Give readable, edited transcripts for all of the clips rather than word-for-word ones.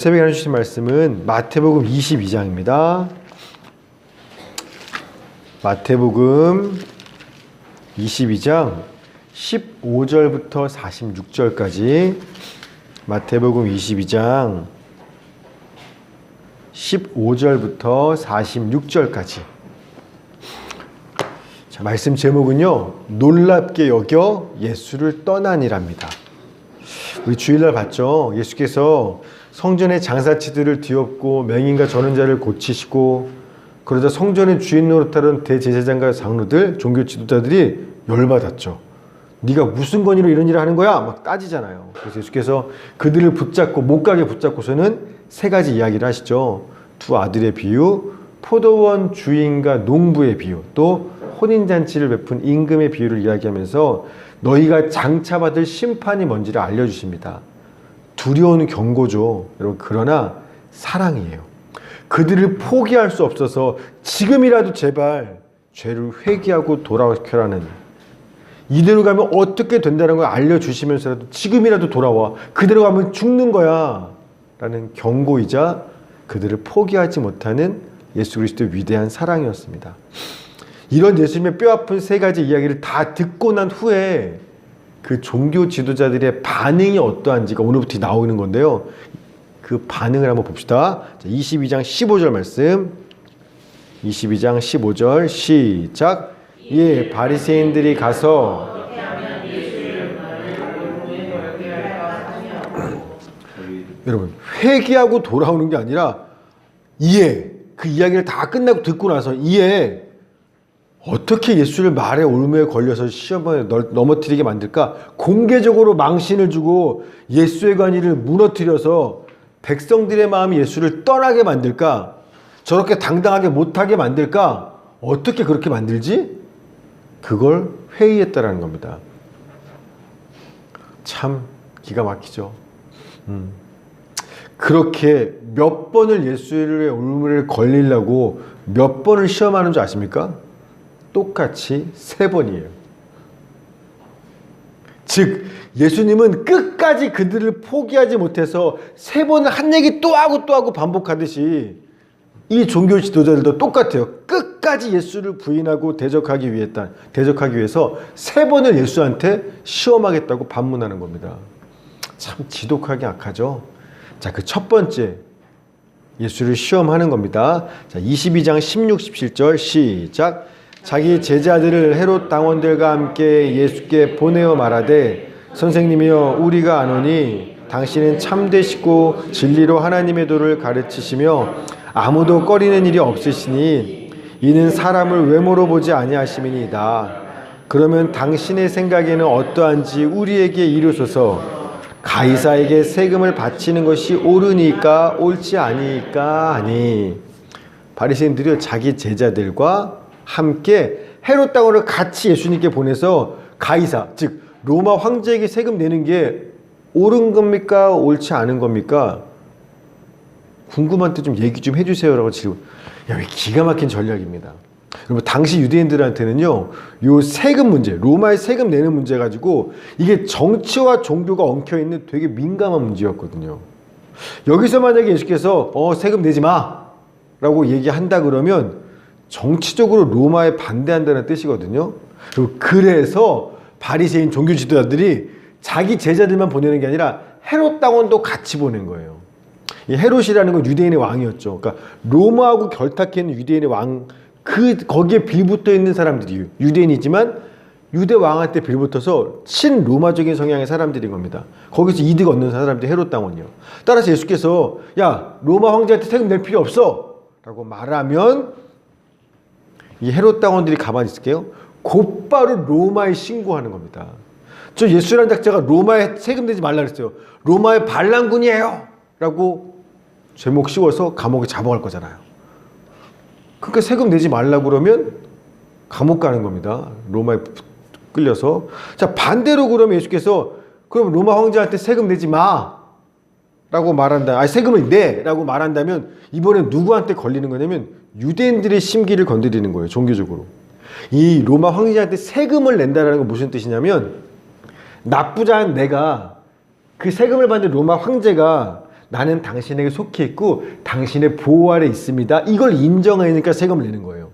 새벽에 해주신 말씀은 마태복음 22장입니다. 마태복음 22장 15절부터 46절까지 마태복음 22장 15절부터 46절까지 자, 말씀 제목은요, 놀랍게 여겨 예수를 떠나니랍니다. 우리 주일날 봤죠? 예수께서 성전의 장사치들을 뒤엎고 맹인과 전원자를 고치시고, 그러자 성전의 주인 노릇하던 대제사장과 장로들, 종교 지도자들이 열받았죠. 네가 무슨 권위로 이런 일을 하는 거야? 막 따지잖아요. 그래서 예수께서 그들을 붙잡고 못가게 붙잡고서는 세 가지 이야기를 하시죠. 두 아들의 비유, 포도원 주인과 농부의 비유, 또 혼인잔치를 베푼 임금의 비유를 이야기하면서 너희가 장차받을 심판이 뭔지를 알려주십니다. 두려운 경고죠. 여러분, 그러나 사랑이에요. 그들을 포기할 수 없어서 지금이라도 제발 죄를 회개하고 돌아오라는, 이대로 가면 어떻게 된다는 걸 알려주시면서라도 지금이라도 돌아와, 그대로 가면 죽는 거야 라는 경고이자 그들을 포기하지 못하는 예수 그리스도의 위대한 사랑이었습니다. 이런 예수님의 뼈아픈 세 가지 이야기를 다 듣고 난 후에 그 종교 지도자들의 반응이 어떠한지가 오늘부터 나오는 건데요. 그 반응을 한번 봅시다. 22장 15절 말씀, 22장 15절 시작. 예, 바리새인들이 가서 여러분, 회개하고 돌아오는 게 아니라 그 이야기를 다 끝나고 듣고 나서 어떻게 예수를 말에 올무에 걸려서 시험에 넘어뜨리게 만들까? 공개적으로 망신을 주고 예수의 관의를 무너뜨려서 백성들의 마음이 예수를 떠나게 만들까? 저렇게 당당하게 못하게 만들까? 어떻게 그렇게 만들지? 그걸 회의했다라는 겁니다. 참 기가 막히죠. 그렇게 몇 번을 예수의 올무에 걸리려고 몇 번을 시험하는 줄 아십니까? 똑같이 3번이에요. 즉, 예수님은 끝까지 그들을 포기하지 못해서 3번을 한 얘기 또 하고 반복하듯이 이 종교 지도자들도 똑같아요. 끝까지 예수를 부인하고 대적하기 위해서 3번을 예수한테 시험하겠다고 반문하는 겁니다. 참 지독하게 악하죠. 자, 그 첫 번째, 예수를 시험하는 겁니다. 자, 22장 16, 17절 시작. 자기 제자들을 헤롯 당원들과 함께 예수께 보내어 말하되, 선생님이여, 우리가 아노니 당신은 참되시고 진리로 하나님의 도를 가르치시며 아무도 꺼리는 일이 없으시니 이는 사람을 외모로 보지 아니하심이니이다. 그러면 당신의 생각에는 어떠한지 우리에게 이르소서. 가이사에게 세금을 바치는 것이 옳으니까 옳지 아니니까 하니. 바리새인들이 자기 제자들과 함께 헤롯 당원을 같이 예수님께 보내서 가이사, 즉 로마 황제에게 세금 내는 게 옳은 겁니까? 옳지 않은 겁니까? 궁금한데 좀 얘기 좀 해주세요 라고 질문. 기가 막힌 전략입니다. 여러분, 당시 유대인들한테는요, 요 세금 문제, 로마의 세금 내는 문제 가지고 이게 정치와 종교가 엉켜있는 되게 민감한 문제였거든요. 여기서 만약에 예수께서 세금 내지 마 라고 얘기한다 그러면 정치적으로 로마에 반대한다는 뜻이거든요. 그래서 바리새인 종교 지도자들이 자기 제자들만 보내는 게 아니라 헤롯 당원도 같이 보낸 거예요. 이 헤롯이라는 건 유대인의 왕이었죠. 그러니까 로마하고 결탁해 있는 유대인의 왕, 거기에 빌붙어 있는 사람들이 유대인이지만 유대 왕한테 빌붙어서 친로마적인 성향의 사람들인 겁니다. 거기서 이득 얻는 사람들이 헤롯 당원이요. 따라서 예수께서 로마 황제한테 세금 낼 필요 없어 라고 말하면 이 헤롯 당원들이 가만히 있을게요? 곧바로 로마에 신고하는 겁니다. 저 예수라는 작자가 로마에 세금 내지 말라 그랬어요. 로마의 반란군이에요 라고 제목 씌워서 감옥에 잡아갈 거잖아요. 그러니까 세금 내지 말라고 그러면 감옥 가는 겁니다. 로마에 끌려서. 자, 반대로 그러면 예수께서 그럼 로마 황제한테 세금 내지 마 라고 말한다. 세금을 내 라고 말한다면 이번엔 누구한테 걸리는 거냐면 유대인들의 심기를 건드리는 거예요. 종교적으로. 이 로마 황제한테 세금을 낸다는 건 무슨 뜻이냐면, 나쁘지 않은 내가 그 세금을 받는 로마 황제가 나는 당신에게 속해 있고 당신의 보호 아래 있습니다. 이걸 인정하니까 세금을 내는 거예요.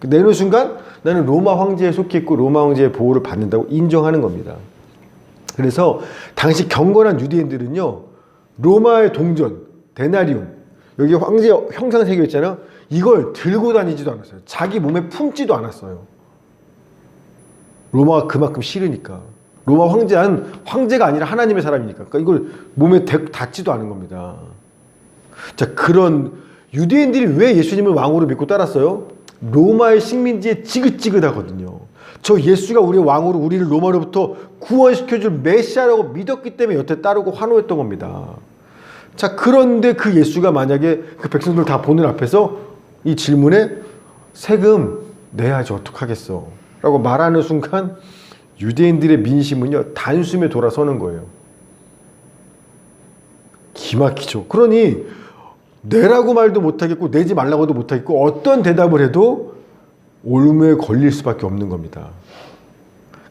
내는 순간 나는 로마 황제에 속해 있고 로마 황제의 보호를 받는다고 인정하는 겁니다. 그래서 당시 경건한 유대인들은요, 로마의 동전, 데나리온, 여기 황제 형상 새겨 있잖아요. 이걸 들고 다니지도 않았어요. 자기 몸에 품지도 않았어요. 로마가 그만큼 싫으니까. 로마 황제는 황제가 아니라 하나님의 사람이니까. 그러니까 이걸 몸에 닿지도 않은 겁니다. 자, 그런 유대인들이 왜 예수님을 왕으로 믿고 따랐어요? 로마의 식민지에 지긋지긋하거든요. 저 예수가 우리의 왕으로 우리를 로마로부터 구원시켜줄 메시아라고 믿었기 때문에 여태 따르고 환호했던 겁니다. 자, 그런데 그 예수가 만약에 그 백성들 다 보는 앞에서 이 질문에 세금 내야지 어떡하겠어 라고 말하는 순간 유대인들의 민심은요, 단숨에 돌아서는 거예요. 기막히죠. 그러니 내라고 말도 못하겠고 내지 말라고도 못하겠고 어떤 대답을 해도 올무에 걸릴 수밖에 없는 겁니다.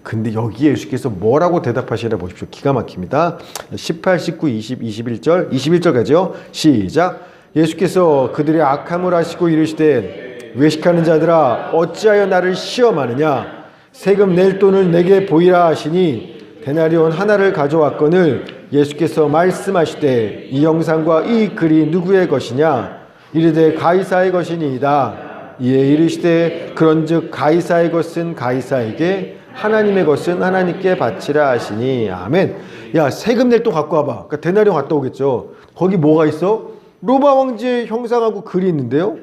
근데 여기에 예수께서 뭐라고 대답하시나 보십시오. 기가 막힙니다. 18, 19, 20, 21절 21절까지요. 시작. 예수께서 그들의 악함을 아시고 이르시되 외식하는 자들아 어찌하여 나를 시험하느냐. 세금 낼 돈을 내게 보이라 하시니 데나리온 하나를 가져왔거늘 예수께서 말씀하시되 이 영상과 이 글이 누구의 것이냐. 이르되 가이사의 것이니이다. 이에 이르시되 그런즉 가이사의 것은 가이사에게 하나님의 것은 하나님께 바치라 하시니. 아멘. 야, 세금 낼 돈 갖고 와봐. 그러니까 데나리온 갔다 오겠죠. 거기 뭐가 있어? 로마 황제의 형상하고 글이 있는데요.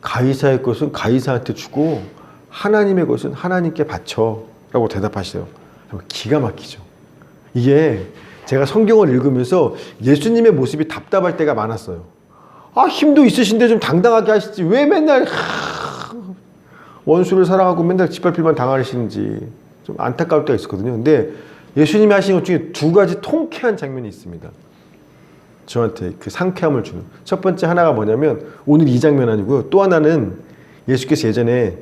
가이사의 것은 가이사한테 주고 하나님의 것은 하나님께 바쳐 라고 대답하시죠. 기가 막히죠. 이게 제가 성경을 읽으면서 예수님의 모습이 답답할 때가 많았어요. 아, 힘도 있으신데 좀 당당하게 하시지 왜 맨날 원수를 사랑하고 맨날 짓밟힐만 당하시는지 좀 안타까울 때가 있었거든요. 근데 예수님이 하신 것 중에 두 가지 통쾌한 장면이 있습니다. 저한테 그 상쾌함을 주는. 첫 번째 하나가 뭐냐면 오늘 이 장면 아니고요. 또 하나는 예수께서 예전에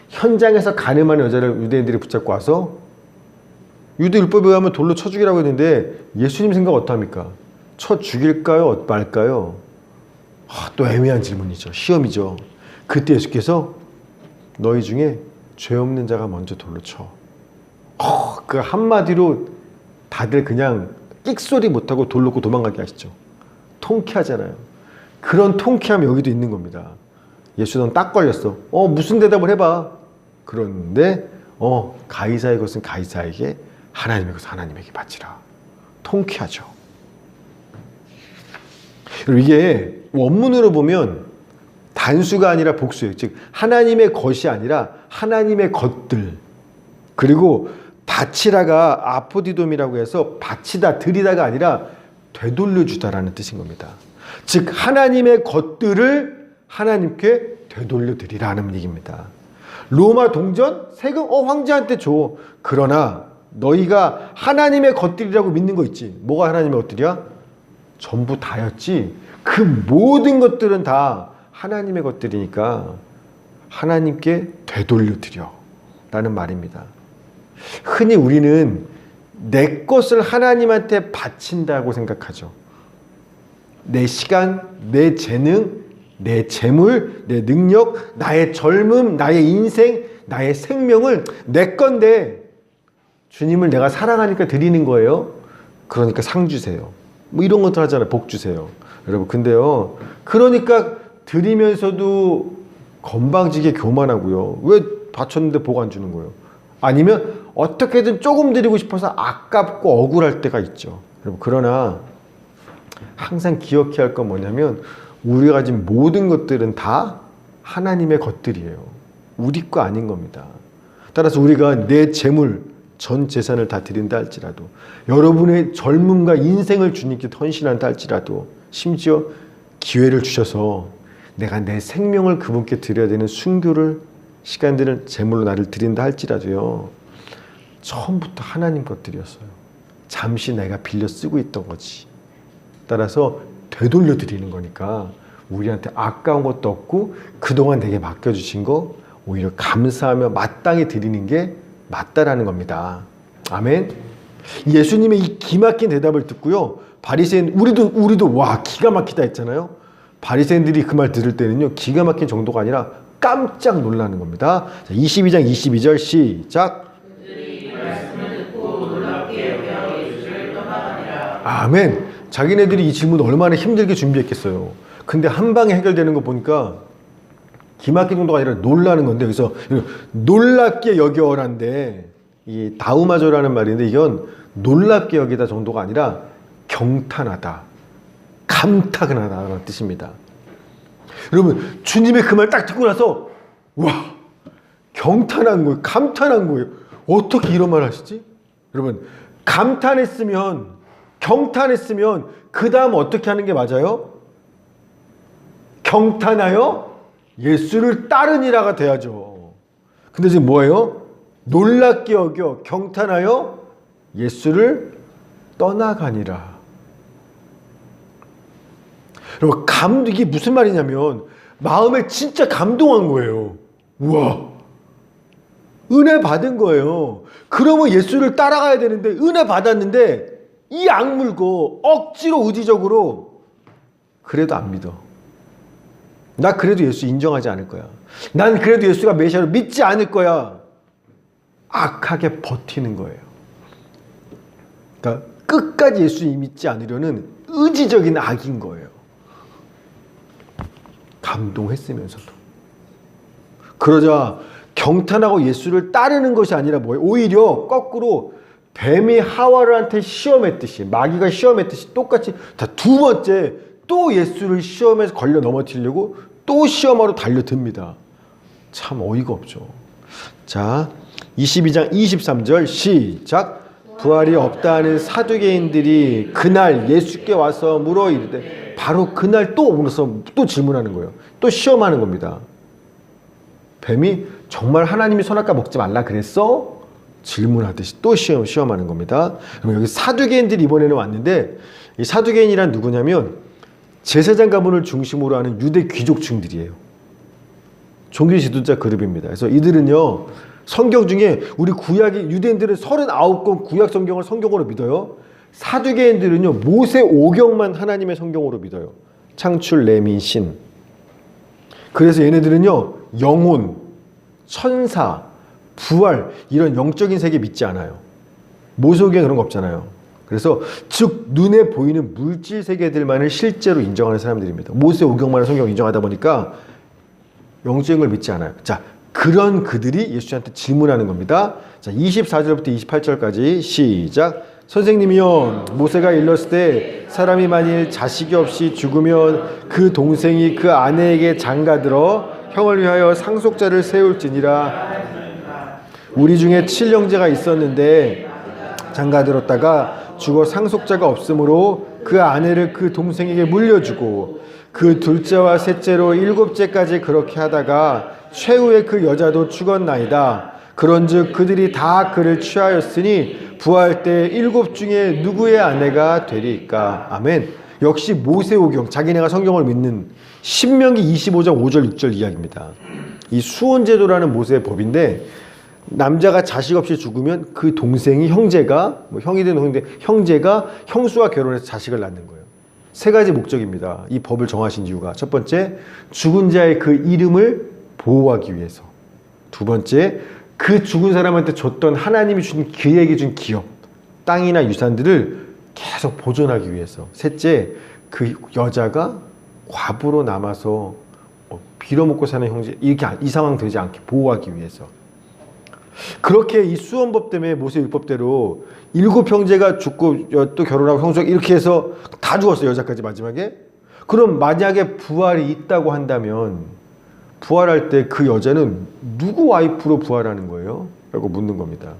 현장에서 가늠한 여자를 유대인들이 붙잡고 와서 유대 율법에 의하면 돌로 쳐 죽이라고 했는데 예수님 생각 어떠합니까? 쳐 죽일까요? 말까요? 또 애매한 질문이죠. 시험이죠. 그때 예수께서 너희 중에 죄 없는 자가 먼저 돌로 쳐. 그 한마디로 다들 그냥 끽소리 못하고 돌 놓고 도망가게 하시죠. 통쾌하잖아요. 그런 통쾌함이 여기도 있는 겁니다. 예수는 딱 걸렸어. 무슨 대답을 해봐. 그런데 가이사의 것은 가이사에게 하나님의 것은 하나님에게 바치라. 통쾌하죠. 이게 원문으로 보면 단수가 아니라 복수예요. 즉 하나님의 것이 아니라 하나님의 것들. 그리고 바치라가 아포디돔이라고 해서 바치다, 드리다가 아니라 되돌려주다라는 뜻인 겁니다. 즉 하나님의 것들을 하나님께 되돌려드리라는 얘기입니다. 로마 동전, 세금, 황제한테 줘. 그러나 너희가 하나님의 것들이라고 믿는 거 있지. 뭐가 하나님의 것들이야? 전부 다였지. 그 모든 것들은 다 하나님의 것들이니까 하나님께 되돌려드려 라는 말입니다. 흔히 우리는 내 것을 하나님한테 바친다고 생각하죠. 내 시간, 내 재능, 내 재물, 내 능력, 나의 젊음, 나의 인생, 나의 생명을 내 건데 주님을 내가 사랑하니까 드리는 거예요. 그러니까 상 주세요. 뭐 이런 것도 하잖아요. 복 주세요. 여러분 근데요. 그러니까 드리면서도 건방지게 교만하고요. 왜 바쳤는데 복 안 주는 거예요? 아니면 어떻게든 조금 드리고 싶어서 아깝고 억울할 때가 있죠. 여러분 그러나 항상 기억해야 할 건 뭐냐면 우리가 가진 모든 것들은 다 하나님의 것들이에요. 우리 거 아닌 겁니다. 따라서 우리가 내 재물, 전 재산을 다 드린다 할지라도 여러분의 젊음과 인생을 주님께 헌신한다 할지라도 심지어 기회를 주셔서 내가 내 생명을 그분께 드려야 되는 순교를 시간들을 제물로 나를 드린다 할지라도요. 처음부터 하나님 것들이었어요. 잠시 내가 빌려 쓰고 있던 거지. 따라서 되돌려 드리는 거니까 우리한테 아까운 것도 없고 그동안 내게 맡겨주신 거 오히려 감사하며 마땅히 드리는 게 맞다라는 겁니다. 아멘. 예수님의 이 기막힌 대답을 듣고요. 바리새인 우리도 와 기가 막히다 했잖아요. 바리새인들이 그 말 들을 때는요. 기가 막힌 정도가 아니라 깜짝 놀라는 겁니다. 자, 22장 22절 시작. 아멘. 자기네들이 이 질문을 얼마나 힘들게 준비했겠어요. 근데 한 방에 해결되는 거 보니까 기막힌 정도가 아니라 놀라는 건데, 그래서 놀랍게 여겨라는데 이 다우마조라는 말인데 이건 놀랍게 여기다 정도가 아니라 경탄하다, 감탄하다라는 뜻입니다. 여러분 주님의 그 말 딱 듣고 나서 와 경탄한 거예요, 감탄한 거예요. 어떻게 이런 말 하시지? 여러분 감탄했으면 경탄했으면 그 다음 어떻게 하는 게 맞아요? 경탄하여 예수를 따르니라가 돼야죠. 근데 지금 뭐예요? 놀랍게 여겨 경탄하여 예수를 떠나가니라. 여러분 이게 무슨 말이냐면 마음에 진짜 감동한 거예요. 우와 은혜 받은 거예요. 그러면 예수를 따라가야 되는데 은혜 받았는데 이 악물고 억지로 의지적으로 그래도 안 믿어. 나 그래도 예수 인정하지 않을 거야. 난 그래도 예수가 메시아로 믿지 않을 거야. 악하게 버티는 거예요. 그러니까 끝까지 예수 믿지 않으려는 의지적인 악인 거예요. 감동했으면서도. 그러자 경탄하고 예수를 따르는 것이 아니라 뭐예요? 오히려 거꾸로 뱀이 하와르한테 시험했듯이, 마귀가 시험했듯이 똑같이 다 두 번째 또 예수를 시험에서 걸려 넘어뜨리려고 또 시험하러 달려듭니다. 참 어이가 없죠. 자, 22장 23절 시작. 부활이 없다는 사두개인들이 그날 예수께 와서 물어 이르되, 바로 그날 또 오면서 또 질문하는 거예요. 또 시험하는 겁니다. 뱀이 정말 하나님이 선악과 먹지 말라 그랬어? 질문하듯이 또 시험하는 겁니다. 그럼 여기 사두개인들이 이번에는 왔는데, 이 사두개인이란 누구냐면 제사장 가문을 중심으로 하는 유대 귀족층들이에요. 종교 지도자 그룹입니다. 그래서 이들은요, 성경 중에 우리 구약이, 유대인들은 39권 구약 성경을 성경으로 믿어요. 사두개인들은요, 모세 오경만 하나님의 성경으로 믿어요. 창출, 레미, 신. 그래서 얘네들은요, 영혼, 천사, 부활, 이런 영적인 세계 믿지 않아요. 모세 오경에 그런 거 없잖아요. 그래서 즉 눈에 보이는 물질 세계들만을 실제로 인정하는 사람들입니다. 모세 오경만을 성경을 인정하다 보니까 영적인 걸 믿지 않아요. 자, 그런 그들이 예수한테 질문하는 겁니다. 자, 24절부터 28절까지 시작. 선생님이요, 모세가 일렀을 때 사람이 만일 자식이 없이 죽으면 그 동생이 그 아내에게 장가들어 형을 위하여 상속자를 세울지니라. 우리 중에 7형제가 있었는데 장가들었다가 죽어 상속자가 없으므로 그 아내를 그 동생에게 물려주고 그 둘째와 셋째로 7째까지 그렇게 하다가 최후의 그 여자도 죽었나이다. 그런즉 그들이 다 그를 취하였으니 부활 때 7 중에 누구의 아내가 되리까? 아멘. 역시 모세오경, 자기네가 성경을 믿는 신명기 25장 5절 6절 이야기입니다. 이 수혼제도라는 모세의 법인데, 남자가 자식 없이 죽으면 그 동생이 형제가, 형이 된 형제가 형수와 결혼해서 자식을 낳는 거예요. 3가지 목적입니다. 이 법을 정하신 이유가, 첫 번째, 죽은 자의 그 이름을 보호하기 위해서. 두 번째, 그 죽은 사람한테 줬던 하나님이 준 그에게 준 기업, 땅이나 유산들을 계속 보존하기 위해서. 셋째, 그 여자가 과부로 남아서 빌어먹고 사는 형제, 이렇게 이 상황 되지 않게 보호하기 위해서. 그렇게 이 수원법 때문에 모세 율법대로 7형제가 죽고 또 결혼하고 형수가 이렇게 해서 다 죽었어요. 여자까지 마지막에. 그럼 만약에 부활이 있다고 한다면 부활할 때 그 여자는 누구 와이프로 부활하는 거예요? 라고 묻는 겁니다.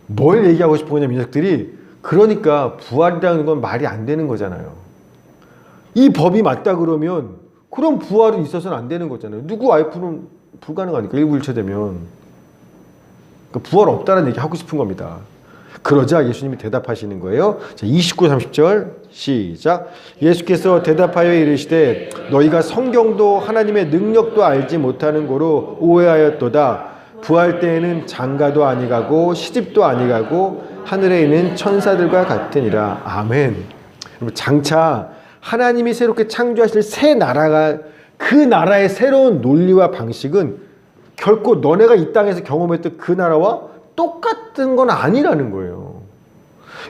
뭘 얘기하고 싶은 거냐면, 이 녀석들이, 그러니까 부활이라는 건 말이 안 되는 거잖아요. 이 법이 맞다 그러면 그럼 부활은 있어서는 안 되는 거잖아요. 누구 와이프는 불가능하니까, 일부일체되면. 그러니까 부활 없다는 얘기 하고 싶은 겁니다. 그러자 예수님이 대답하시는 거예요. 자, 29, 30절 시작. 예수께서 대답하여 이르시되 너희가 성경도 하나님의 능력도 알지 못하는 고로 오해하였도다. 부활 때에는 장가도 아니가고 시집도 아니가고 하늘에 있는 천사들과 같으니라. 아멘. 여러분, 장차 하나님이 새롭게 창조하실 새 나라가, 그 나라의 새로운 논리와 방식은 결코 너네가 이 땅에서 경험했던 그 나라와 똑같은 건 아니라는 거예요.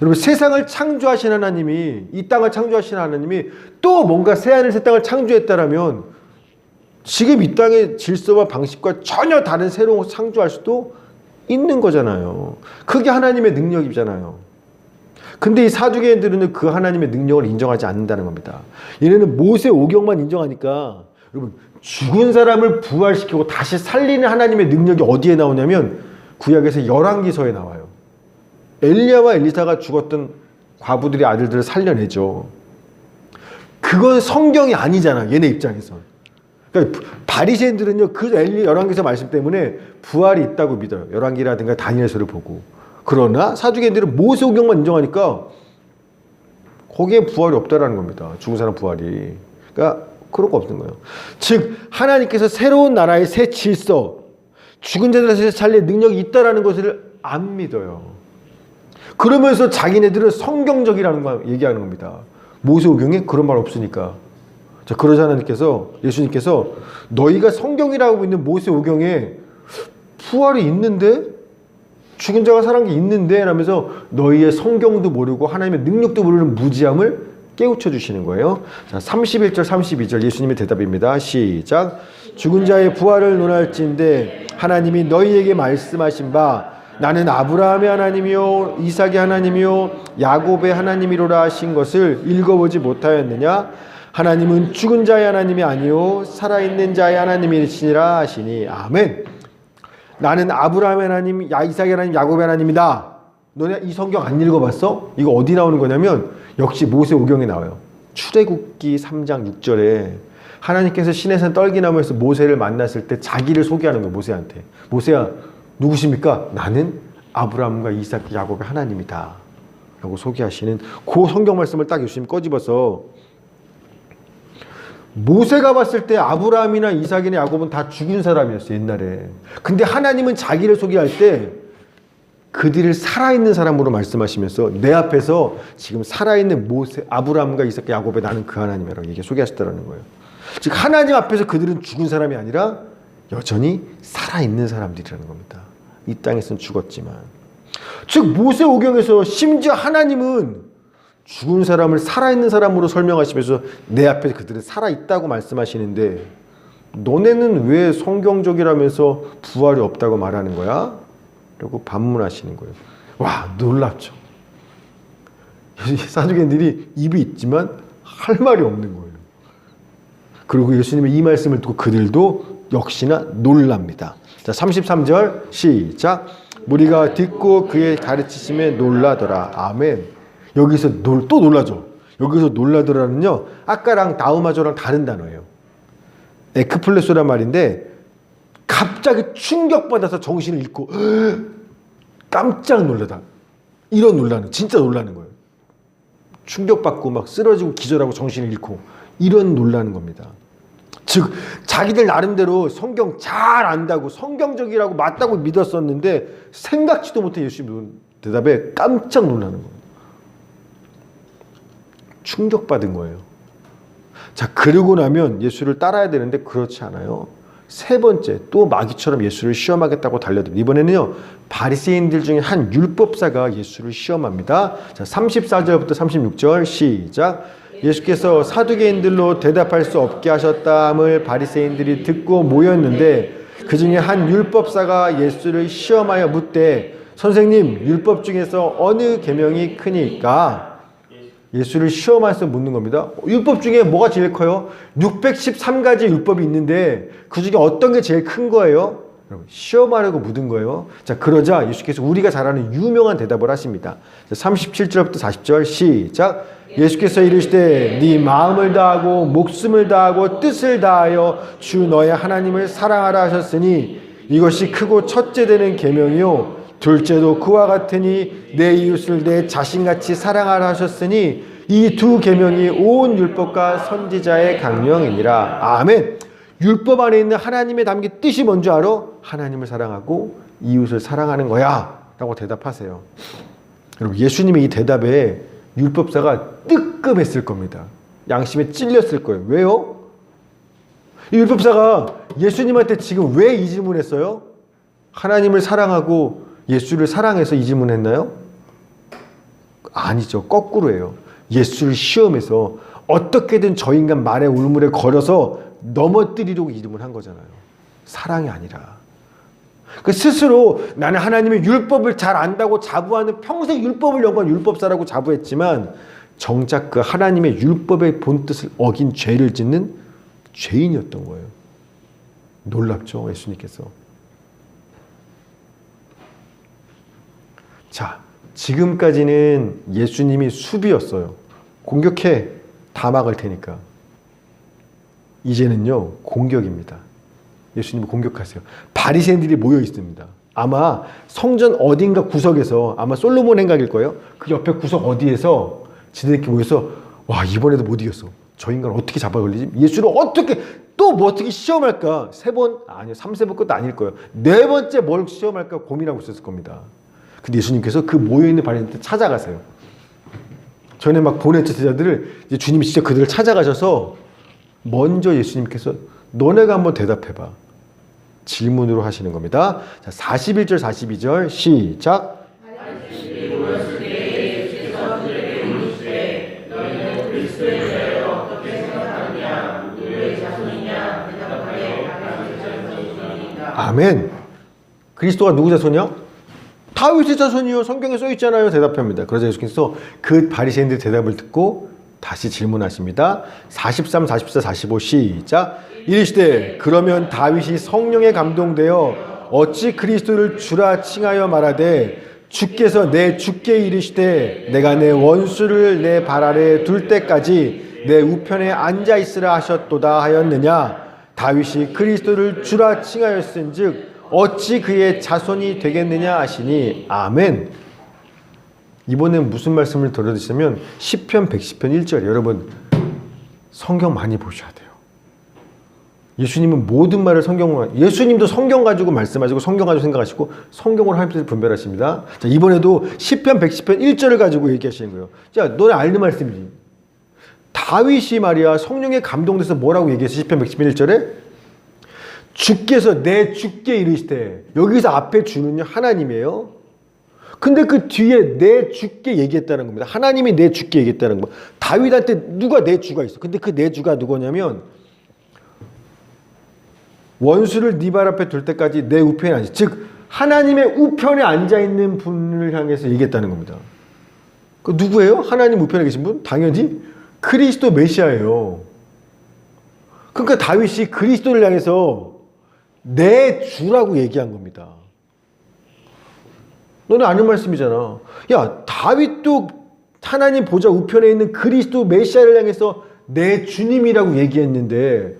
여러분, 세상을 창조하신 하나님이, 이 땅을 창조하신 하나님이 또 뭔가 새하늘 새 땅을 창조했다라면 지금 이 땅의 질서와 방식과 전혀 다른 새로운 것을 창조할 수도 있는 거잖아요. 그게 하나님의 능력이잖아요. 근데 이 사두개인들은 그 하나님의 능력을 인정하지 않는다는 겁니다. 얘네는 모세 오경만 인정하니까, 여러분, 죽은 사람을 부활시키고 다시 살리는 하나님의 능력이 어디에 나오냐면 구약에서 열왕기서에 나와요. 엘리야와 엘리사가 죽었던 과부들의 아들들을 살려내죠. 그건 성경이 아니잖아, 얘네 입장에서. 그러니까 바리새인들은요, 그 열왕기서 말씀 때문에 부활이 있다고 믿어요. 열왕기라든가 다니엘서를 보고. 그러나 사두개인들은 모세오경만 인정하니까 거기에 부활이 없다라는 겁니다. 죽은 사람 부활이. 그러니까 그런 거 없는 거예요. 즉 하나님께서 새로운 나라의 새 질서, 죽은 자들을 살릴 능력이 있다라는 것을 안 믿어요. 그러면서 자기네들은 성경적이라는 거 얘기하는 겁니다. 모세오경에 그런 말 없으니까. 자, 그러자 하나님께서, 예수님께서 너희가 성경이라고 믿는 모세오경에 부활이 있는데, 죽은 자가 살아난 게 있는데 라면서 너희의 성경도 모르고 하나님의 능력도 모르는 무지함을 깨우쳐 주시는 거예요. 자, 31절 32절 예수님의 대답입니다. 시작. 죽은 자의 부활을 논할진대 하나님이 너희에게 말씀하신 바 나는 아브라함의 하나님이요 이삭의 하나님이요 야곱의 하나님이로라 하신 것을 읽어보지 못하였느냐? 하나님은 죽은 자의 하나님이 아니요 살아있는 자의 하나님이시니라 하시니. 아멘. 나는 아브라함의 하나님, 이삭의 하나님, 야곱의 하나님이다. 너네 이 성경 안 읽어봤어? 이거 어디 나오는 거냐면 역시 모세오경에 나와요. 출애굽기 3장 6절에 하나님께서 시내산 떨기나무에서 모세를 만났을 때 자기를 소개하는 거예요. 모세한테. 모세야, 누구십니까? 나는 아브라함과 이삭, 야곱의 하나님이다 라고 소개하시는 그 성경 말씀을 딱 예수님 꺼집어서, 모세가 봤을 때 아브라함이나 이삭이나 야곱은 다 죽은 사람이었어요, 옛날에. 근데 하나님은 자기를 소개할 때 그들을 살아있는 사람으로 말씀하시면서 내 앞에서 지금 살아있는 모세, 아브라함과 이삭, 야곱의 나는 그 하나님이라고 이게 소개하셨다는 거예요. 즉 하나님 앞에서 그들은 죽은 사람이 아니라 여전히 살아있는 사람들이라는 겁니다. 이 땅에서는 죽었지만. 즉 모세오경에서 심지어 하나님은 죽은 사람을 살아있는 사람으로 설명하시면서 내 앞에 그들은 살아있다고 말씀하시는데 너네는 왜 성경적이라면서 부활이 없다고 말하는 거야? 라고 반문하시는 거예요. 와, 놀랍죠. 사두개인들이 입이 있지만 할 말이 없는 거예요. 그리고 예수님의 이 말씀을 듣고 그들도 역시나 놀랍니다. 자, 33절 시작. 무리가 듣고 그의 가르치심에 놀라더라. 아멘. 여기서 또 놀라죠. 여기서 놀라더라는요, 아까랑 다우마조랑 다른 단어예요. 에크플레소란 말인데 갑자기 충격받아서 정신을 잃고 깜짝 놀라다, 이런 놀라는, 진짜 놀라는 거예요. 충격받고 막 쓰러지고 기절하고 정신을 잃고 이런 놀라는 겁니다. 즉 자기들 나름대로 성경 잘 안다고 성경적이라고 맞다고 믿었었는데 생각지도 못해 예수님 대답에 깜짝 놀라는 거예요. 충격받은 거예요. 자, 그러고 나면 예수를 따라야 되는데 그렇지 않아요. 세 번째, 또 마귀처럼 예수를 시험하겠다고 달려듭니다. 이번에는요, 바리새인들 중에 한 율법사가 예수를 시험합니다. 자, 34절부터 36절 시작. 예수께서 사두개인들로 대답할 수 없게 하셨다함을 바리새인들이 듣고 모였는데 그 중에 한 율법사가 예수를 시험하여 묻되 선생님, 율법 중에서 어느 계명이 크니까? 예수를 시험해서 묻는 겁니다. 율법 중에 뭐가 제일 커요? 613가지 율법이 있는데 그 중에 어떤 게 제일 큰 거예요? 시험하려고 묻은 거예요. 자, 그러자 예수께서 우리가 잘 아는 유명한 대답을 하십니다. 37절부터 40절 시작. 예수께서 이르시되 네 마음을 다하고 목숨을 다하고 뜻을 다하여 주 너의 하나님을 사랑하라 하셨으니 이것이 크고 첫째 되는 계명이요 둘째도 그와 같으니 내 이웃을 내 자신같이 사랑하라 하셨으니 이 두 계명이 온 율법과 선지자의 강령이니라. 아멘. 율법 안에 있는 하나님의 담긴 뜻이 뭔지 알아? 하나님을 사랑하고 이웃을 사랑하는 거야 라고 대답하세요. 여러분, 예수님의 이 대답에 율법사가 뜨끔했을 겁니다. 양심에 찔렸을 거예요. 왜요? 이 율법사가 예수님한테 지금 왜 이 질문했어요? 하나님을 사랑하고 예수를 사랑해서 이 질문했나요? 아니죠. 거꾸로예요. 예수를 시험해서 어떻게든 저 인간 말의 울물에 걸어서 넘어뜨리려고 이 질문한 거잖아요. 사랑이 아니라. 그 스스로 나는 하나님의 율법을 잘 안다고 자부하는, 평생 율법을 연구한 율법사라고 자부했지만 정작 그 하나님의 율법의 본뜻을 어긴 죄를 짓는 죄인이었던 거예요. 놀랍죠, 예수님께서. 자, 지금까지는 예수님이 수비였어요. 공격해, 다 막을 테니까. 이제는요, 공격입니다. 예수님을 공격하세요. 바리새인들이 모여 있습니다. 아마 성전 어딘가 구석에서, 아마 솔로몬 행각일 거예요. 그 옆에 구석 어디에서 지들끼리 모여서, 와, 이번에도 못 이겼어. 저 인간 어떻게 잡아 걸리지? 예수를 어떻게, 또 뭐 어떻게 시험할까? 3번? 아니요, 3세번 것도 아닐 거예요. 4번째 뭘 시험할까 고민하고 있었을 겁니다. 근데 예수님께서 그 모여있는 바리새인들 찾아가세요. 전에 막 보냈던 제자들을, 이제 주님이 진짜 그들을 찾아가셔서 먼저 예수님께서 너네가 한번 대답해봐. 질문으로 하시는 겁니다. 자, 41절 42절 시작. 아멘. 그리스도가 누구 자손이요? 다윗의 자손이요. 성경에 써 있잖아요. 대답합니다. 그러자 예수께서 그 바리새인들의 대답을 듣고 다시 질문하십니다. 43, 44, 45 시작. 이르시되 그러면 다윗이 성령에 감동되어 어찌 그리스도를 주라 칭하여 말하되 주께서 내 주께 이르시되 내가 내 원수를 내 발 아래 둘 때까지 내 우편에 앉아 있으라 하셨도다 하였느냐. 다윗이 그리스도를 주라 칭하였은즉 어찌 그의 자손이 되겠느냐 하시니. 아멘. 이번엔 무슨 말씀을 들어드시냐면 시편 110편 1절. 여러분, 성경 많이 보셔야 돼요. 예수님은 모든 말을 성경으로, 예수님도 성경 가지고 말씀하시고 성경 가지고 생각하시고 성경으로 하나님께서 분별하십니다. 자, 이번에도 시편 110편 1절을 가지고 얘기하시는 거예요. 자, 너네 알는 말씀이지. 다윗이 말이야 성령에 감동돼서 뭐라고 얘기했어? 시편 110편 1절에 주께서 내 주께 이르시되, 여기서 앞에 주는요 하나님이에요. 근데 그 뒤에 내 주께 얘기했다는 겁니다. 하나님이 내 주께 얘기했다는 거. 다윗한테 누가 내 주가 있어. 근데 그 내 주가 누구냐면 원수를 네 발 앞에 둘 때까지 내 우편에 앉아. 즉 하나님의 우편에 앉아있는 분을 향해서 얘기했다는 겁니다. 그 누구예요? 하나님 우편에 계신 분? 당연히 그리스도 메시아예요. 그러니까 다윗이 그리스도를 향해서 내 주라고 얘기한 겁니다. 너는 아는 말씀이잖아. 야, 다윗도 하나님 보좌 우편에 있는 그리스도 메시아를 향해서 내 주님이라고 얘기했는데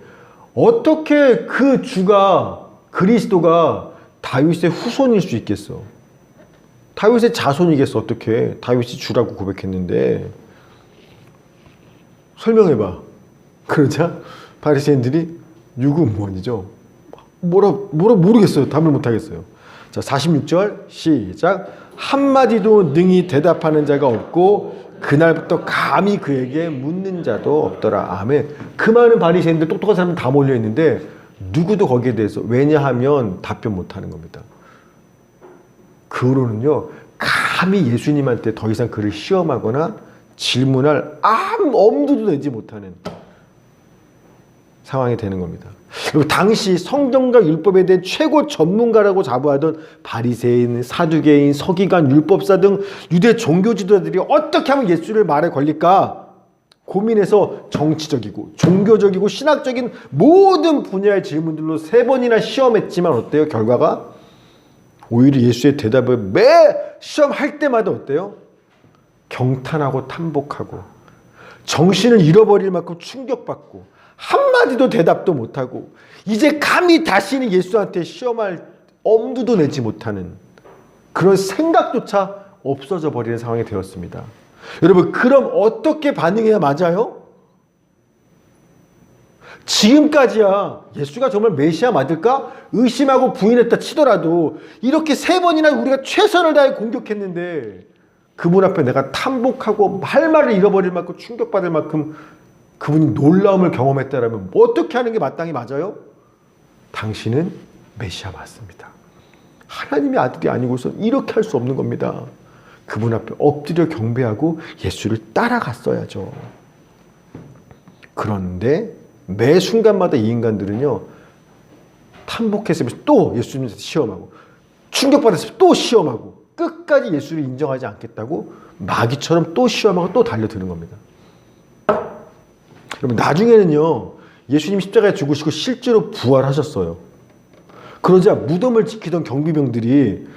어떻게 그 주가, 그리스도가 다윗의 후손일 수 있겠어? 다윗의 자손이겠어. 어떻게 다윗이 주라고 고백했는데. 설명해봐. 그러자 바리새인들이 유구무원이죠. 뭐라 모르겠어요. 답을 못하겠어요. 자, 46절 시작. 한마디도 능히 대답하는 자가 없고 그날부터 감히 그에게 묻는 자도 없더라. 아멘. 그 많은 바리새인들, 똑똑한 사람 다 몰려있는데 누구도 거기에 대해서, 왜냐하면 답변 못하는 겁니다. 그 후로는요 감히 예수님한테 더 이상 그를 시험하거나 질문할 아무 엄두도 내지 못하는 상황이 되는 겁니다. 그리고 당시 성경과 율법에 대해 최고 전문가라고 자부하던 바리새인, 사두개인, 서기관, 율법사 등 유대 종교 지도자들이 어떻게 하면 예수를 말에 걸릴까 고민해서 정치적이고 종교적이고 신학적인 모든 분야의 질문들로 3번이나 시험했지만 어때요? 결과가 오히려 예수의 대답을 매 시험할 때마다 어때요? 경탄하고 탐복하고 정신을 잃어버릴 만큼 충격받고 한마디도 대답도 못하고 이제 감히 다시는 예수한테 시험할 엄두도 내지 못하는 그런 생각조차 없어져 버리는 상황이 되었습니다. 여러분, 그럼 어떻게 반응해야 맞아요? 지금까지야 예수가 정말 메시아 맞을까? 의심하고 부인했다 치더라도 이렇게 3번이나 우리가 최선을 다해 공격했는데 그분 앞에 내가 탐복하고 할 말을 잃어버릴 만큼 충격받을 만큼 그분이 놀라움을 경험했다라면 어떻게 하는 게 마땅히 맞아요? 당신은 메시아 맞습니다. 하나님의 아들이 아니고서 이렇게 할 수 없는 겁니다. 그분 앞에 엎드려 경배하고 예수를 따라갔어야죠. 그런데 매 순간마다 이 인간들은요, 탐복했으면서 또 예수님한테 시험하고, 충격받았으면 또 시험하고, 끝까지 예수를 인정하지 않겠다고 마귀처럼 또 시험하고 또 달려드는 겁니다. 여러분, 나중에는요, 예수님 십자가에 죽으시고 실제로 부활하셨어요. 그러자 무덤을 지키던 경비병들이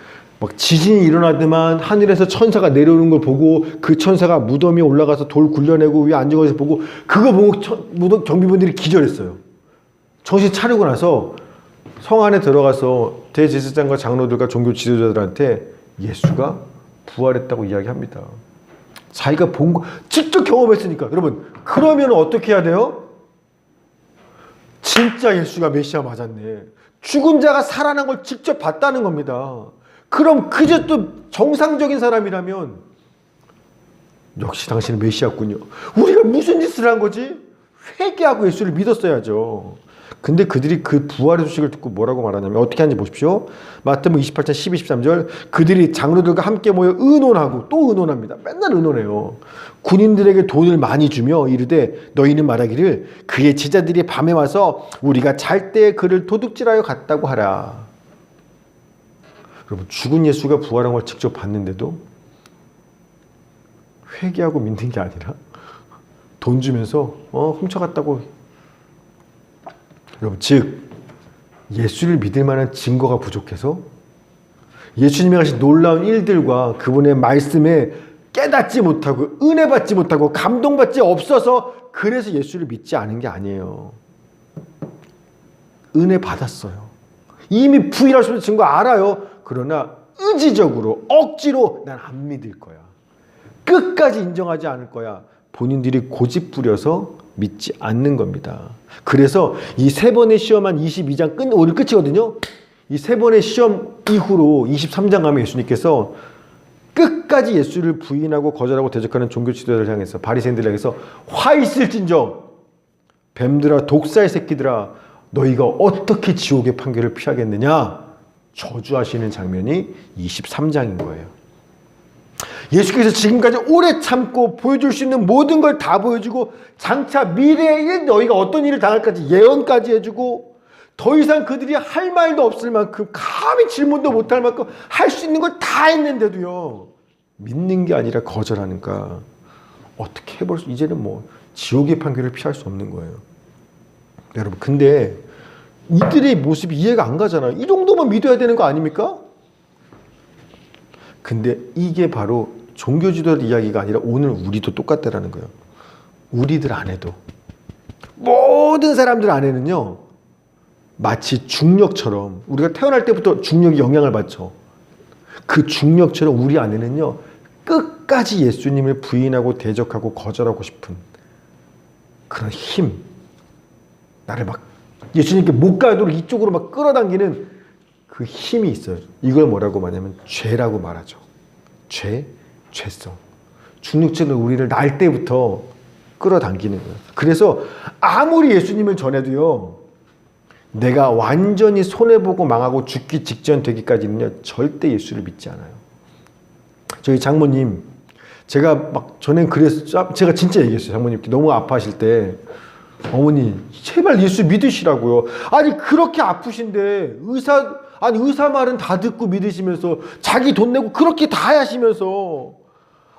막 지진이 일어나더만 하늘에서 천사가 내려오는 걸 보고 그 천사가 무덤 위에 올라가서 돌 굴려내고 위에 앉은 것을 보고 그거 보고 무덤 경비병들이 기절했어요. 정신 차리고 나서 성 안에 들어가서 대제사장과 장로들과 종교 지도자들한테 예수가 부활했다고 이야기합니다. 자기가 본 거 직접 경험했으니까. 여러분, 그러면 어떻게 해야 돼요? 진짜 예수가 메시아 맞았네. 죽은 자가 살아난 걸 직접 봤다는 겁니다. 그럼 그저 또 정상적인 사람이라면 역시 당신은 메시아군요. 우리가 무슨 짓을 한 거지? 회개하고 예수를 믿었어야죠. 근데 그들이 그 부활의 소식을 듣고 뭐라고 말하냐면 어떻게 하는지 보십시오. 마태복음 28장 12, 13절 그들이 장로들과 함께 모여 의논하고 또 의논합니다. 맨날 의논해요. 군인들에게 돈을 많이 주며 이르되 너희는 말하기를 그의 제자들이 밤에 와서 우리가 잘 때 그를 도둑질하여 갔다고 하라. 여러분, 죽은 예수가 부활한 걸 직접 봤는데도 회개하고 믿는 게 아니라 돈 주면서 훔쳐갔다고. 여러분, 즉 예수를 믿을 만한 증거가 부족해서 예수님이 하신 놀라운 일들과 그분의 말씀에 깨닫지 못하고 은혜 받지 못하고 감동받지 없어서 그래서 예수를 믿지 않은 게 아니에요. 은혜 받았어요. 이미 부인할 수 없는 증거 알아요. 그러나 의지적으로 억지로 난 안 믿을 거야. 끝까지 인정하지 않을 거야. 본인들이 고집 부려서 믿지 않는 겁니다. 그래서 이 세 번의 시험한 22장 오늘 끝이거든요. 이 세 번의 시험 이후로 23장 가면 예수님께서 끝까지 예수를 부인하고 거절하고 대적하는 종교 지도자를 향해서 바리새인들을 향해서 화 있을진저 뱀들아 독사의 새끼들아 너희가 어떻게 지옥의 판결을 피하겠느냐 저주하시는 장면이 23장인 거예요. 예수께서 지금까지 오래 참고 보여줄 수 있는 모든 걸 다 보여주고 장차 미래의 일 너희가 어떤 일을 당할까지 예언까지 해주고 더 이상 그들이 할 말도 없을 만큼 감히 질문도 못할 만큼 할 수 있는 걸 다 했는데도요 믿는 게 아니라 거절하니까 어떻게 해볼 수 이제는 뭐 지옥의 판결을 피할 수 없는 거예요. 여러분, 근데 이들의 모습이 이해가 안 가잖아요. 이 정도만 믿어야 되는 거 아닙니까? 근데 이게 바로 종교 지도자들 이야기가 아니라 오늘 우리도 똑같다라는 거예요. 우리들 안에도 모든 사람들 안에는요 마치 중력처럼 우리가 태어날 때부터 중력이 영향을 받죠. 그 중력처럼 우리 안에는요 끝까지 예수님을 부인하고 대적하고 거절하고 싶은 그런 힘, 나를 막 예수님께 못 가도록 이쪽으로 막 끌어당기는 그 힘이 있어요. 이걸 뭐라고 말하냐면 죄라고 말하죠. 죄성. 중력체는 우리를 날 때부터 끌어당기는 거예요. 그래서 아무리 예수님을 전해도요 내가 완전히 손해보고 망하고 죽기 직전 되기까지는요 절대 예수를 믿지 않아요. 저희 장모님, 제가 막 전엔 그래서 제가 진짜 얘기했어요. 장모님께 너무 아파하실 때 어머니 제발 예수 믿으시라고요. 아니 그렇게 아프신데 의사 말은 다 듣고 믿으시면서 자기 돈 내고 그렇게 다 하시면서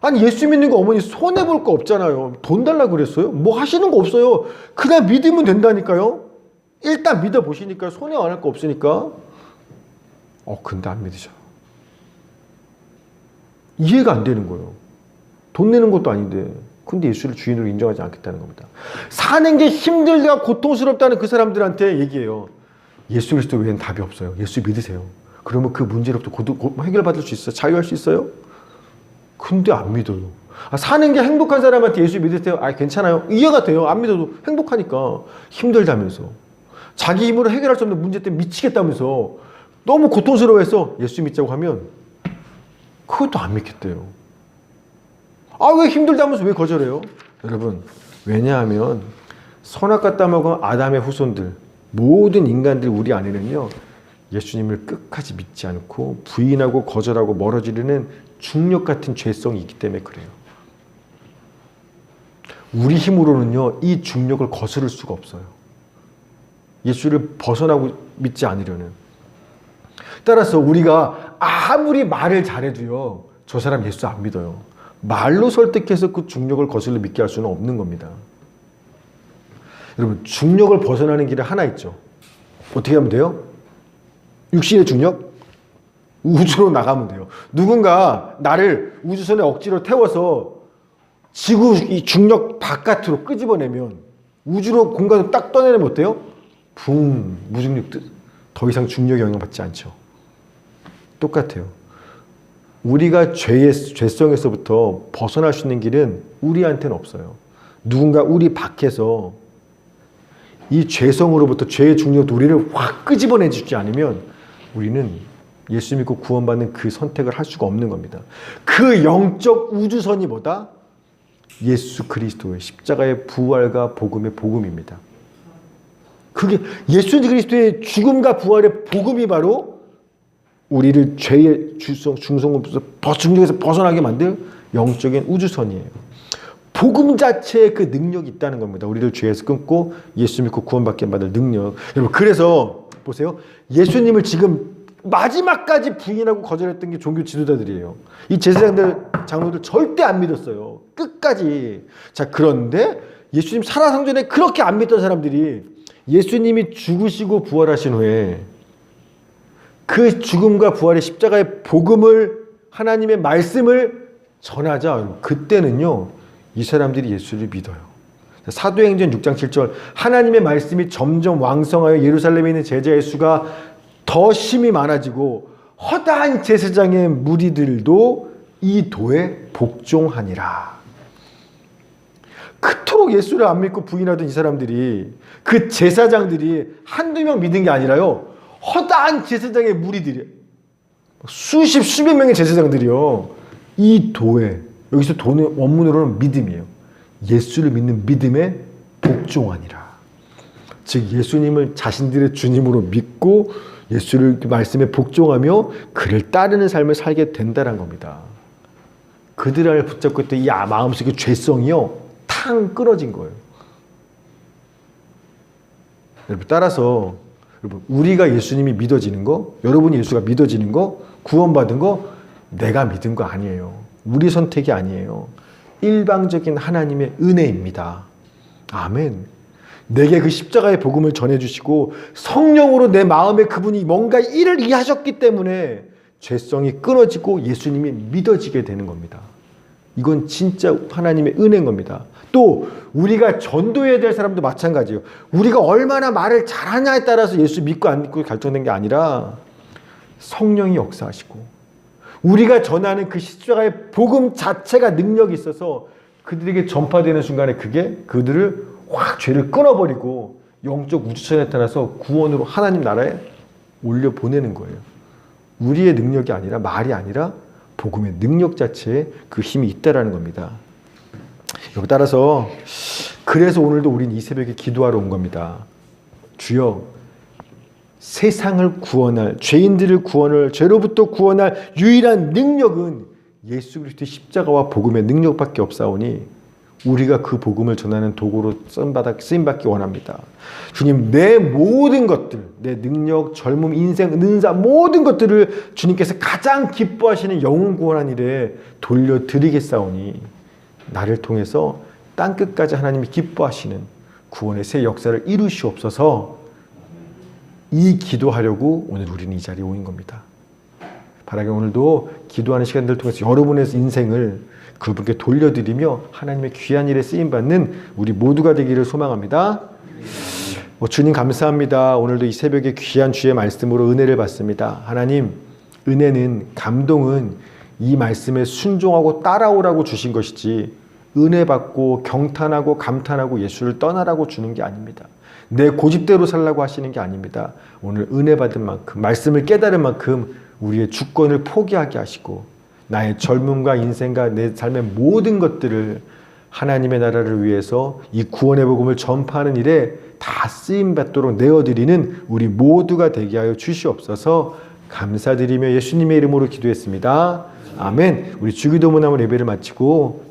아니 예수 믿는 거 어머니 손해볼 거 없잖아요. 돈 달라고 그랬어요? 뭐 하시는 거 없어요. 그냥 믿으면 된다니까요. 일단 믿어보시니까 손해 안 할 거 없으니까 근데 안 믿으셔. 이해가 안 되는 거예요. 돈 내는 것도 아닌데 근데 예수를 주인으로 인정하지 않겠다는 겁니다. 사는 게 힘들다 고통스럽다는 그 사람들한테 얘기해요. 예수 그리스도 외에는 답이 없어요. 예수 믿으세요. 그러면 그 문제로부터 해결받을 수 있어요. 자유할 수 있어요. 근데 안 믿어요. 사는 게 행복한 사람한테 예수 믿으세요. 괜찮아요. 이해가 돼요. 안 믿어도 행복하니까. 힘들다면서. 자기 힘으로 해결할 수 없는 문제 때문에 미치겠다면서 너무 고통스러워해서 예수 믿자고 하면 그것도 안 믿겠대요. 아, 왜 힘들다면서 왜 거절해요? 여러분, 왜냐하면 선악과 따먹은 아담의 후손들, 모든 인간들 우리 안에는요, 예수님을 끝까지 믿지 않고 부인하고 거절하고 멀어지려는 중력 같은 죄성이 있기 때문에 그래요. 우리 힘으로는요, 이 중력을 거스를 수가 없어요. 예수를 벗어나고 믿지 않으려는. 따라서 우리가 아무리 말을 잘해도요, 저 사람 예수 안 믿어요. 말로 설득해서 그 중력을 거슬러 믿게 할 수는 없는 겁니다. 여러분, 중력을 벗어나는 길이 하나 있죠. 어떻게 하면 돼요? 육신의 중력? 우주로 나가면 돼요. 누군가 나를 우주선에 억지로 태워서 지구 이 중력 바깥으로 끄집어내면, 우주로 공간으로 딱 떠내면 어때요? 붕, 무중력, 더 이상 중력에 영향받지 않죠. 똑같아요. 우리가 죄성에서부터 벗어날 수 있는 길은 우리한테는 없어요. 누군가 우리 밖에서 이 죄성으로부터 죄의 중력도 우리를 확 끄집어내 주지 않으면 우리는 예수 믿고 구원받는 그 선택을 할 수가 없는 겁니다. 그 영적 우주선이 뭐다? 예수 그리스도의 십자가의 부활과 복음의 복음입니다. 그게 예수 그리스도의 죽음과 부활의 복음이 바로 우리를 죄의 중성으로부터 중력에서 벗어나게 만들 영적인 우주선이에요. 복음 자체에 그 능력이 있다는 겁니다. 우리를 죄에서 끊고 예수 믿고 구원받게 만들 능력. 여러분, 그래서 보세요. 예수님을 지금 마지막까지 부인하고 거절했던 게 종교 지도자들이에요. 이 제사장들, 장로들 절대 안 믿었어요. 끝까지. 자, 그런데 예수님 살아생전에 그렇게 안 믿던 사람들이 예수님이 죽으시고 부활하신 후에 그 죽음과 부활의 십자가의 복음을, 하나님의 말씀을 전하자. 그때는요, 이 사람들이 예수를 믿어요. 사도행전 6장 7절, 하나님의 말씀이 점점 왕성하여 예루살렘에 있는 제자의 수가 더 심히 많아지고 허다한 제사장의 무리들도 이 도에 복종하니라. 그토록 예수를 안 믿고 부인하던 이 사람들이, 그 제사장들이 한두 명 믿은 게 아니라요, 허다한 제사장의 무리들이, 수십 수백 명의 제사장들이요, 이 도에, 여기서 도는 원문으로는 믿음이에요. 예수를 믿는 믿음에 복종하니라. 즉 예수님을 자신들의 주님으로 믿고 예수를 말씀에 복종하며 그를 따르는 삶을 살게 된다는 겁니다. 그들 안을 붙잡고 있던 이 마음속의 죄성이요, 탕 끊어진 거예요. 여러분, 따라서 여러분, 우리가 예수님이 믿어지는 거, 여러분이 예수가 믿어지는 거, 구원받은 거 내가 믿은 거 아니에요. 우리 선택이 아니에요. 일방적인 하나님의 은혜입니다. 아멘. 내게 그 십자가의 복음을 전해주시고 성령으로 내 마음에 그분이 뭔가 일을 이하셨기 때문에 죄성이 끊어지고 예수님이 믿어지게 되는 겁니다. 이건 진짜 하나님의 은혜인 겁니다. 또 우리가 전도해야 될 사람도 마찬가지예요. 우리가 얼마나 말을 잘하냐에 따라서 예수 믿고 안 믿고 결정된 게 아니라 성령이 역사하시고 우리가 전하는 그 십자가의 복음 자체가 능력이 있어서 그들에게 전파되는 순간에 그게 그들을 확 죄를 끊어버리고 영적 우주선에 나타나서 구원으로 하나님 나라에 올려보내는 거예요. 우리의 능력이 아니라, 말이 아니라 복음의 능력 자체에 그 힘이 있다라는 겁니다. 여기 따라서 그래서 오늘도 우린 이 새벽에 기도하러 온 겁니다. 주여, 세상을 구원할, 죄인들을 구원할, 죄로부터 구원할 유일한 능력은 예수 그리스도의 십자가와 복음의 능력밖에 없사오니 우리가 그 복음을 전하는 도구로 쓰임받기 원합니다. 주님, 내 모든 것들, 내 능력, 젊음, 인생, 은사, 모든 것들을 주님께서 가장 기뻐하시는 영혼 구원한 일에 돌려드리겠사오니 나를 통해서 땅끝까지 하나님이 기뻐하시는 구원의 새 역사를 이루시옵소서. 이 기도하려고 오늘 우리는 이 자리에 오는 겁니다. 바라기 오늘도 기도하는 시간들을 통해서 여러분의 인생을 그분께 돌려드리며 하나님의 귀한 일에 쓰임받는 우리 모두가 되기를 소망합니다. 주님 감사합니다. 오늘도 이 새벽에 귀한 주의 말씀으로 은혜를 받습니다. 하나님, 은혜는, 감동은 이 말씀에 순종하고 따라오라고 주신 것이지 은혜 받고 경탄하고 감탄하고 예수를 떠나라고 주는 게 아닙니다. 내 고집대로 살라고 하시는 게 아닙니다. 오늘 은혜 받은 만큼, 말씀을 깨달은 만큼 우리의 주권을 포기하게 하시고 나의 젊음과 인생과 내 삶의 모든 것들을 하나님의 나라를 위해서 이 구원의 복음을 전파하는 일에 다 쓰임받도록 내어드리는 우리 모두가 되게 하여 주시옵소서. 감사드리며 예수님의 이름으로 기도했습니다. 아멘. 우리 주기도문하면 예배를 마치고